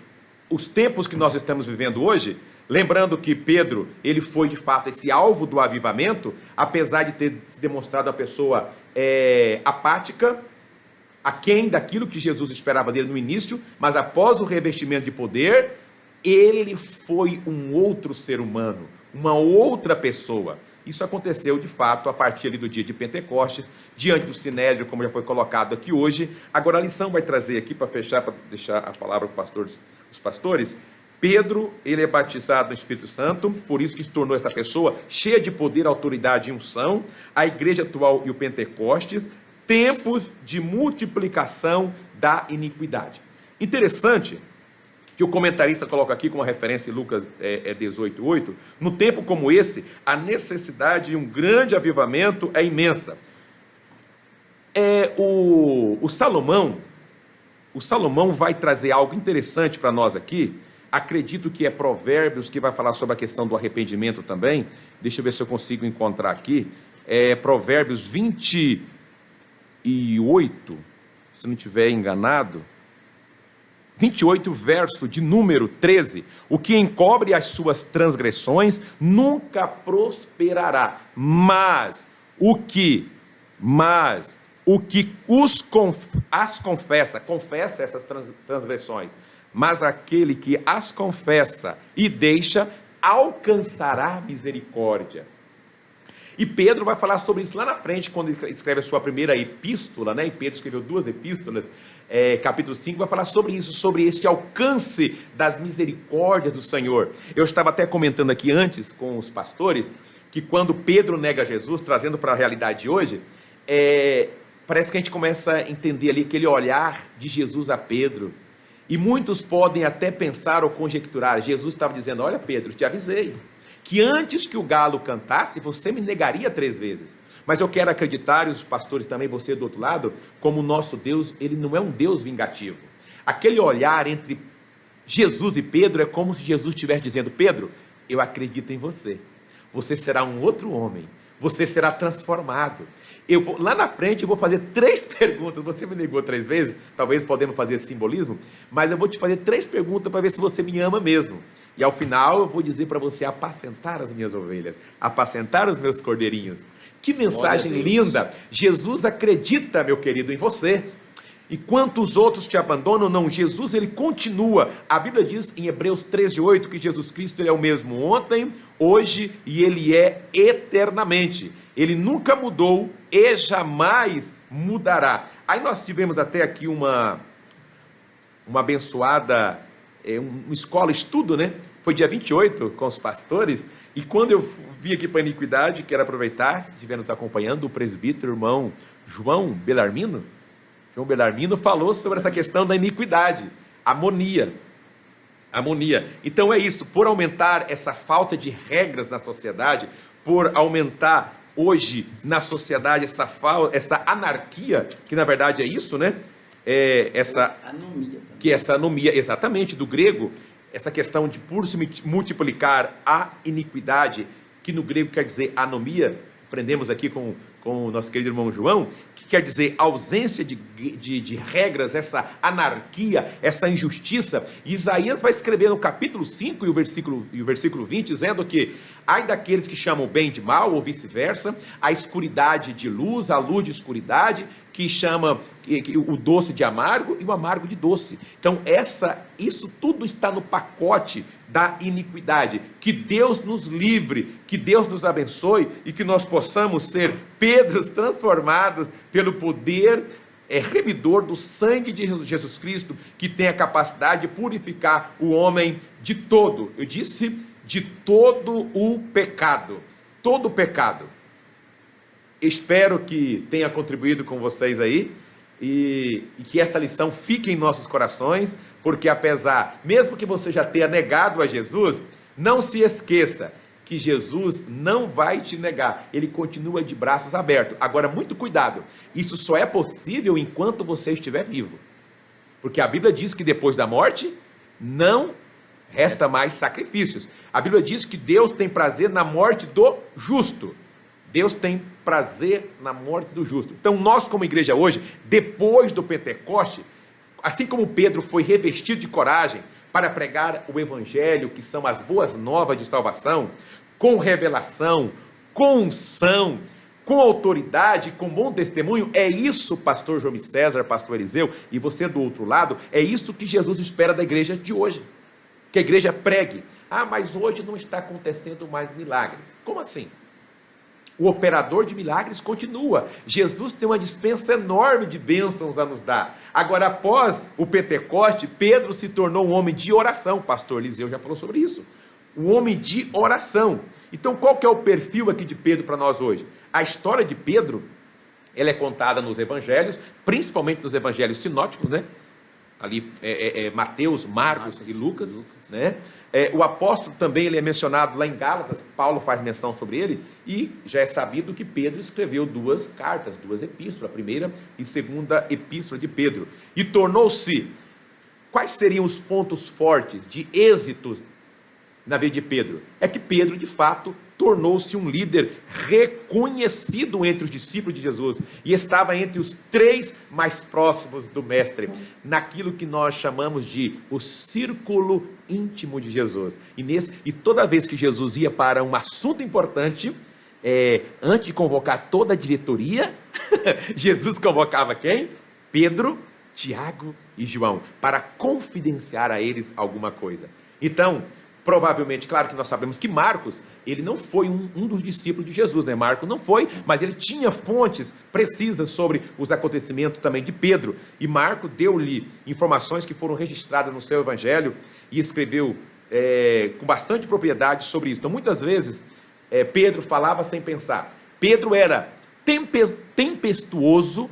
os tempos que nós estamos vivendo hoje. Lembrando que Pedro, ele foi de fato esse alvo do avivamento, apesar de ter se demonstrado uma pessoa apática, aquém daquilo que Jesus esperava dele no início, mas após o revestimento de poder, ele foi um outro ser humano, uma outra pessoa. Isso aconteceu de fato a partir ali do dia de Pentecostes, diante do Sinédrio, como já foi colocado aqui hoje. Agora a lição vai trazer aqui, para fechar, para deixar a palavra para os pastores. Pedro, ele é batizado no Espírito Santo, por isso que se tornou essa pessoa cheia de poder, autoridade e unção. A igreja atual e o Pentecostes, tempos de multiplicação da iniquidade. Interessante que o comentarista coloca aqui como referência em Lucas 18:8, no tempo como esse, a necessidade de um grande avivamento é imensa. O Salomão vai trazer algo interessante para nós aqui. Acredito que é Provérbios que vai falar sobre a questão do arrependimento também. Deixa eu ver se eu consigo encontrar aqui. Provérbios 28, se não estiver enganado. 28, verso de número 13. O que encobre as suas transgressões nunca prosperará, mas o que as confessa essas transgressões, mas aquele que as confessa e deixa, alcançará misericórdia. E Pedro vai falar sobre isso lá na frente, quando ele escreve a sua primeira epístola, né? E Pedro escreveu 2 epístolas, capítulo 5, vai falar sobre isso, sobre este alcance das misericórdias do Senhor. Eu estava até comentando aqui antes com os pastores, que quando Pedro nega Jesus, trazendo para a realidade de hoje, parece que a gente começa a entender ali aquele olhar de Jesus a Pedro. E muitos podem até pensar ou conjecturar, Jesus estava dizendo: olha Pedro, te avisei, que antes que o galo cantasse, você me negaria 3 vezes. Mas eu quero acreditar, e os pastores também, você do outro lado, como o nosso Deus, ele não é um Deus vingativo. Aquele olhar entre Jesus e Pedro é como se Jesus estivesse dizendo: Pedro, eu acredito em você. Você será um outro homem. Você será transformado. Lá na frente eu vou fazer 3 perguntas. Você me negou 3 vezes, talvez podemos fazer esse simbolismo, mas eu vou te fazer 3 perguntas para ver se você me ama mesmo. E ao final eu vou dizer para você apacentar as minhas ovelhas, apacentar os meus cordeirinhos. Que mensagem linda! Jesus acredita, meu querido, em você. E quantos outros te abandonam? Não, Jesus, ele continua. A Bíblia diz em Hebreus 13:8 que Jesus Cristo, ele é o mesmo ontem, hoje e ele é eternamente. Ele nunca mudou e jamais mudará. Aí nós tivemos até aqui uma abençoada, uma escola, estudo, né? Foi dia 28 com os pastores. E quando eu vim aqui para a iniquidade, quero aproveitar, se estiver nos acompanhando, o presbítero irmão João Belarmino falou sobre essa questão da iniquidade, amonia. Então é isso, por aumentar essa falta de regras na sociedade, por aumentar hoje na sociedade essa anarquia, que na verdade é isso, né? Essa anomia também. Que essa anomia, exatamente, do grego, essa questão de por se multiplicar a iniquidade, que no grego quer dizer anomia, aprendemos aqui com o nosso querido irmão João, que quer dizer ausência de regras, essa anarquia, essa injustiça. E Isaías vai escrever no capítulo 5 e o versículo 20, dizendo que ai daqueles que chamam o bem de mal, ou vice-versa, a escuridade de luz, a luz de escuridade, que chama o doce de amargo e o amargo de doce. Então isso tudo está no pacote da iniquidade. Que Deus nos livre, que Deus nos abençoe e que nós possamos ser Pedros transformados pelo poder remidor do sangue de Jesus Cristo, que tem a capacidade de purificar o homem de todo, eu disse, de todo o pecado, todo o pecado. Espero que tenha contribuído com vocês aí e que essa lição fique em nossos corações, porque apesar, mesmo que você já tenha negado a Jesus, não se esqueça que Jesus não vai te negar, ele continua de braços abertos. Agora, muito cuidado, isso só é possível enquanto você estiver vivo, porque a Bíblia diz que depois da morte não resta mais sacrifícios. A Bíblia diz que Deus tem prazer na morte do justo. Deus tem prazer na morte do justo. Então nós como igreja hoje, depois do Pentecoste, assim como Pedro foi revestido de coragem para pregar o evangelho, que são as boas novas de salvação, com revelação, com unção, com autoridade, com bom testemunho, é isso, pastor João César, pastor Eliseu, e você do outro lado, é isso que Jesus espera da igreja de hoje. Que a igreja pregue. Ah, mas hoje não está acontecendo mais milagres. Como assim? O operador de milagres continua. Jesus tem uma dispensa enorme de bênçãos a nos dar. Agora, após o Pentecoste, Pedro se tornou um homem de oração. O pastor Eliseu já falou sobre isso. Um homem de oração. Então, qual que é o perfil aqui de Pedro para nós hoje? A história de Pedro, ela é contada nos evangelhos, principalmente nos evangelhos sinóticos, né? Ali, Mateus, Marcos e Lucas, né? O apóstolo também ele é mencionado lá em Gálatas, Paulo faz menção sobre ele, e já é sabido que Pedro escreveu 2 cartas, 2 epístolas, a primeira e segunda epístola de Pedro, e tornou-se, quais seriam os pontos fortes de êxitos na vida de Pedro? É que Pedro, de fato, tornou-se um líder reconhecido entre os discípulos de Jesus e estava entre os 3 mais próximos do mestre, naquilo que nós chamamos de o círculo íntimo de Jesus. E toda vez que Jesus ia para um assunto importante, antes de convocar toda a diretoria, Jesus convocava quem? Pedro, Tiago e João, para confidenciar a eles alguma coisa. Então, provavelmente, claro que nós sabemos que Marcos, ele não foi um dos discípulos de Jesus, né? Marcos não foi, mas ele tinha fontes precisas sobre os acontecimentos também de Pedro. E Marcos deu-lhe informações que foram registradas no seu evangelho e escreveu com bastante propriedade sobre isso. Então, muitas vezes, Pedro falava sem pensar. Pedro era tempestuoso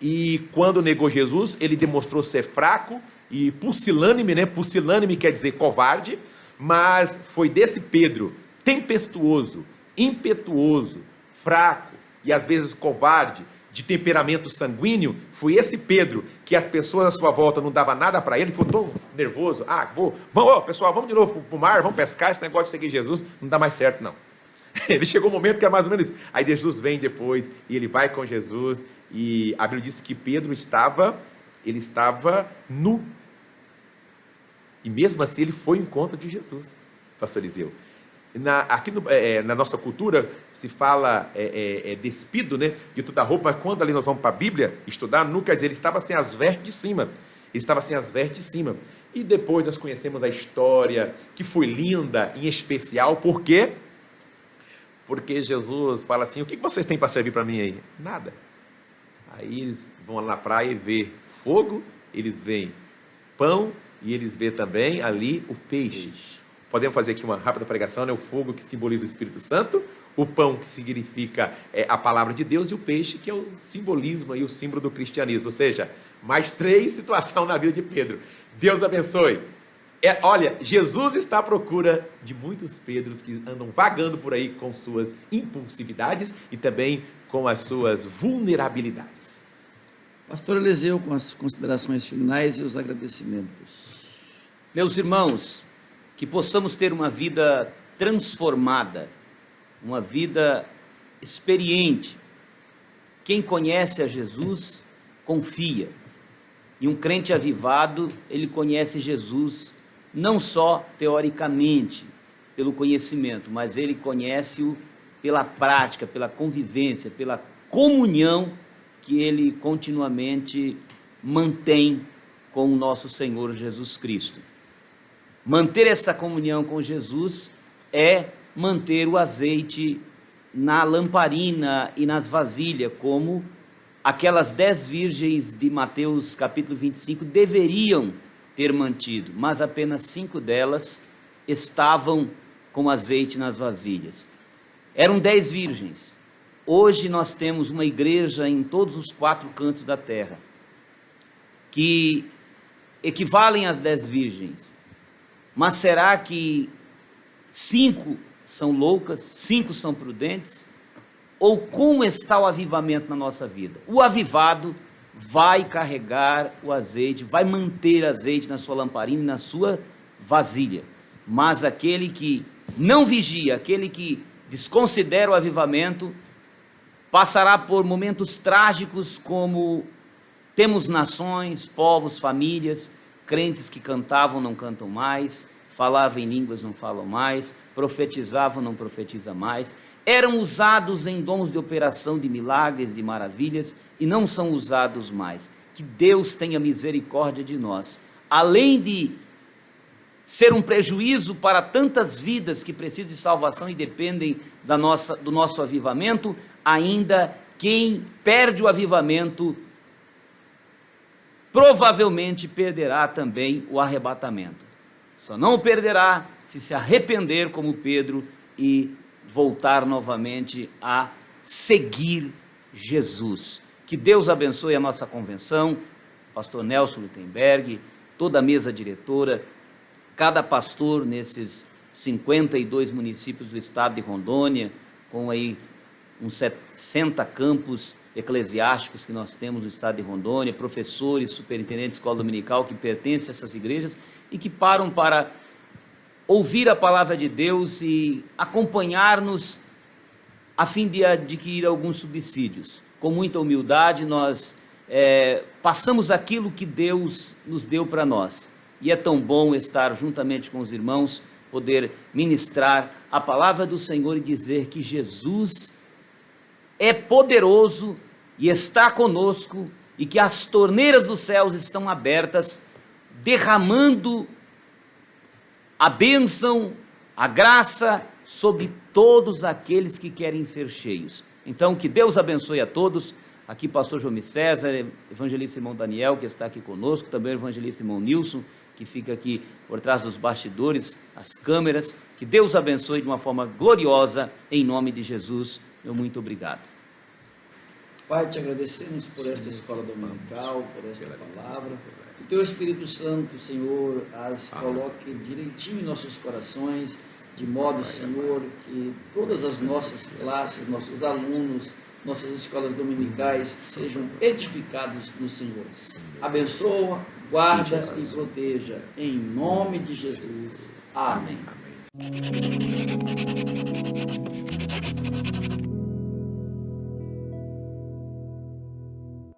e quando negou Jesus, ele demonstrou ser fraco e pusilânime, né? Pusilânime quer dizer covarde. Mas foi desse Pedro, tempestuoso, impetuoso, fraco e às vezes covarde, de temperamento sanguíneo, foi esse Pedro que as pessoas à sua volta não davam nada para ele, ficou tão nervoso. Pessoal, vamos de novo para o mar, vamos pescar, esse negócio de seguir Jesus não dá mais certo não. Ele chegou um momento que era mais ou menos isso. Aí Jesus vem depois e ele vai com Jesus e a Bíblia diz que Pedro estava nu. E mesmo assim ele foi ao encontro de Jesus, pastor Eliseu. Aqui na nossa cultura se fala despido, né, de toda a roupa, mas quando ali nós vamos para a Bíblia estudar, não quer dizer, ele estava sem as vestes de cima. Ele estava sem as vestes de cima. E depois nós conhecemos a história, que foi linda, em especial, por quê? Porque Jesus fala assim, o que vocês têm para servir para mim aí? Nada. Aí eles vão lá na praia e vê fogo, eles veem pão, e eles vê também ali o peixe. Podemos fazer aqui uma rápida pregação, né? O fogo que simboliza o Espírito Santo, o pão que significa a palavra de Deus e o peixe que é o simbolismo e o símbolo do cristianismo. Ou seja, mais 3 situações na vida de Pedro. Deus abençoe. Olha, Jesus está à procura de muitos Pedros que andam vagando por aí com suas impulsividades e também com as suas vulnerabilidades. Pastor Eliseu, com as considerações finais e os agradecimentos. Meus irmãos, que possamos ter uma vida transformada, uma vida experiente. Quem conhece a Jesus, confia. E um crente avivado, ele conhece Jesus não só teoricamente, pelo conhecimento, mas ele conhece-o pela prática, pela convivência, pela comunhão que ele continuamente mantém com o nosso Senhor Jesus Cristo. Manter essa comunhão com Jesus é manter o azeite na lamparina e nas vasilhas, como aquelas 10 virgens de Mateus capítulo 25 deveriam ter mantido, mas apenas 5 delas estavam com azeite nas vasilhas. Eram 10 virgens. Hoje nós temos uma igreja em todos os 4 cantos da terra, que equivalem às 10 virgens. Mas será que 5 são loucas, 5 são prudentes? Ou como está o avivamento na nossa vida? O avivado vai carregar o azeite, vai manter azeite na sua lamparina e na sua vasilha. Mas aquele que não vigia, aquele que desconsidera o avivamento, passará por momentos trágicos, como temos nações, povos, famílias, crentes que cantavam, não cantam mais, falavam em línguas, não falam mais, profetizavam, não profetizam mais, eram usados em dons de operação, de milagres, de maravilhas, e não são usados mais. Que Deus tenha misericórdia de nós. Além de ser um prejuízo para tantas vidas que precisam de salvação e dependem do nosso avivamento, ainda quem perde o avivamento provavelmente perderá também o arrebatamento. Só não o perderá se arrepender como Pedro e voltar novamente a seguir Jesus. Que Deus abençoe a nossa convenção, pastor Nelson Lutemberg, toda a mesa diretora, cada pastor nesses 52 municípios do estado de Rondônia, com aí uns 60 campos eclesiásticos que nós temos no estado de Rondônia, professores, superintendentes de escola dominical que pertencem a essas igrejas e que param para ouvir a palavra de Deus e acompanhar-nos a fim de adquirir alguns subsídios. Com muita humildade nós passamos aquilo que Deus nos deu para nós. E é tão bom estar juntamente com os irmãos, poder ministrar a palavra do Senhor e dizer que Jesus é poderoso e está conosco e que as torneiras dos céus estão abertas, derramando a bênção, a graça sobre todos aqueles que querem ser cheios. Então, que Deus abençoe a todos. Aqui pastor João César, evangelista irmão Daniel, que está aqui conosco, também o evangelista irmão Nilson, que fica aqui por trás dos bastidores, as câmeras. Que Deus abençoe de uma forma gloriosa, em nome de Jesus. Meu muito obrigado. Pai, te agradecemos por esta escola dominical, por esta palavra. Que teu Espírito Santo, Senhor, as coloque direitinho em nossos corações, de modo, Senhor, que todas as nossas classes, nossos alunos, nossas escolas dominicais sejam edificados no Senhor. Abençoa, guarda e proteja, em nome de Jesus. Amém.